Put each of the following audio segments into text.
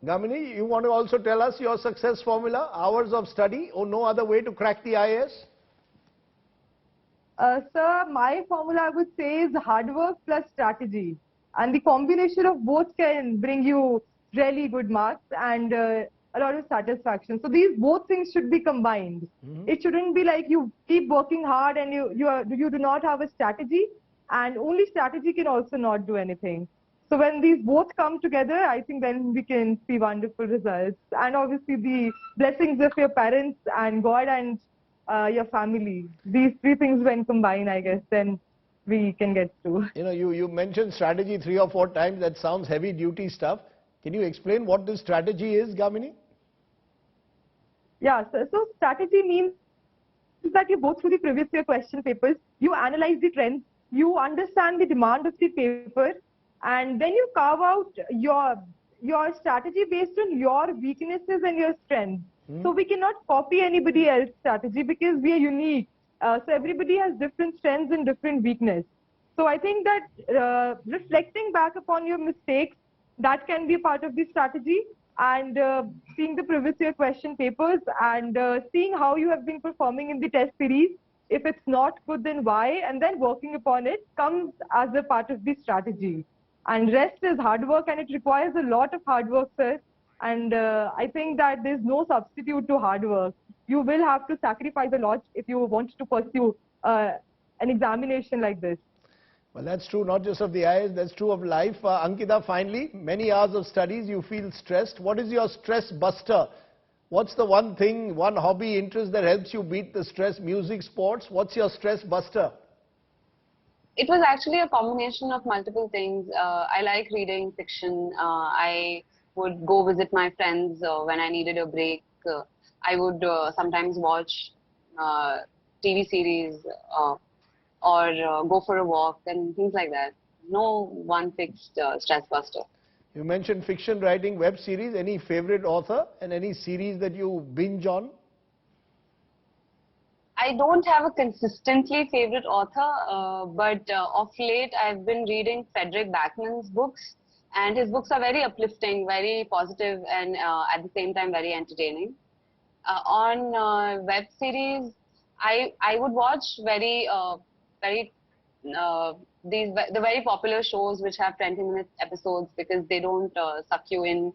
Gamini, you want to also tell us your success formula, hours of study or no other way to crack the IAS? Sir, my formula I would say is hard work plus strategy. And the combination of both can bring you really good marks and a lot of satisfaction. So these both things should be combined. It shouldn't be like you keep working hard and you do not have a strategy, and only strategy can also not do anything. So when these both come together, I think then we can see wonderful results. And obviously the blessings of your parents and God and your family. These three things when combined, I guess, then we can get through. You know, you mentioned strategy 3 or 4 times. That sounds heavy duty stuff. Can you explain what this strategy is, Gamini? Yeah, so strategy means that you go through the previous year question papers, you analyze the trends, you understand the demand of the paper, and then you carve out your strategy based on your weaknesses and your strengths. So we cannot copy anybody else's strategy because we are unique. So everybody has different strengths and different weakness. So I think that reflecting back upon your mistakes, that can be part of the strategy, and seeing the previous year question papers and seeing how you have been performing in the test series. If it's not good, then why? And then working upon it comes as a part of the strategy. And rest is hard work, and it requires a lot of hard work, sir. And I think that there's no substitute to hard work. You will have to sacrifice a lot if you want to pursue an examination like this. Well, that's true not just of the IAS, that's true of life. Ankita, finally, many hours of studies, you feel stressed. What is your stress buster? What's the one thing, one hobby, interest that helps you beat the stress? Music, sports? What's your stress buster? It was actually a combination of multiple things. I like reading fiction. I would go visit my friends when I needed a break. I would sometimes watch TV series or go for a walk and things like that. No one fixed stress buster. You mentioned fiction writing, web series. Any favorite author and any series that you binge on? I don't have a consistently favorite author, but of late I've been reading Frederick Backman's books, and his books are very uplifting, very positive, and at the same time very entertaining. On web series, I would watch the very popular shows which have 20-minute episodes because they don't suck you in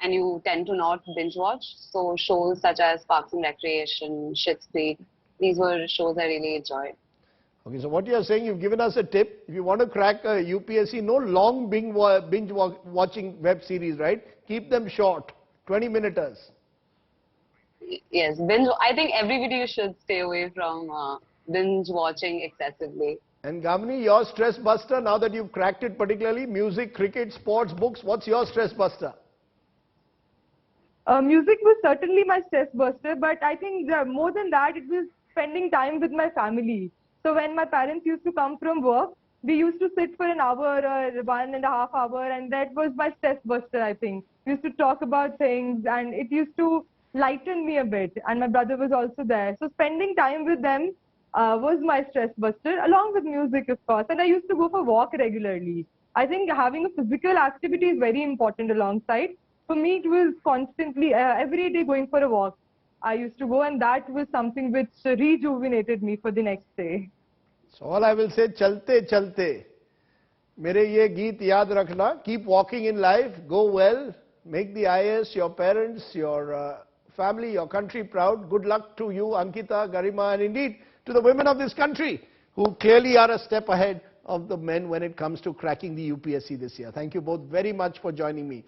and you tend to not binge watch. So shows such as Parks and Recreation, Schitt's Creek, these were shows I really enjoyed. Okay, so what you are saying, you've given us a tip. If you want to crack a UPSC, no long binge watching web series, right? Keep them short, 20-minuters. Yes, binge. I think everybody should stay away from binge watching excessively. And Gamini, your stress buster, now that you've cracked it particularly, music, cricket, sports, books, what's your stress buster? Music was certainly my stress buster, but I think more than that, it was spending time with my family. So when my parents used to come from work, we used to sit for an hour or 1.5 hours, and that was my stress buster, I think. We used to talk about things, and it used to lighten me a bit. And my brother was also there. So spending time with them was my stress buster, along with music, of course. And I used to go for walk regularly. I think having a physical activity is very important alongside. For me, it was constantly, every day going for a walk. I used to go, and that was something which rejuvenated me for the next day. So all I will say, chalte chalte. Mere ye geet yaad rakhna. Keep walking in life, go well, make the IAS, your parents, your family, your country proud. Good luck to you, Ankita, Garima, and indeed to the women of this country who clearly are a step ahead of the men when it comes to cracking the UPSC this year. Thank you both very much for joining me.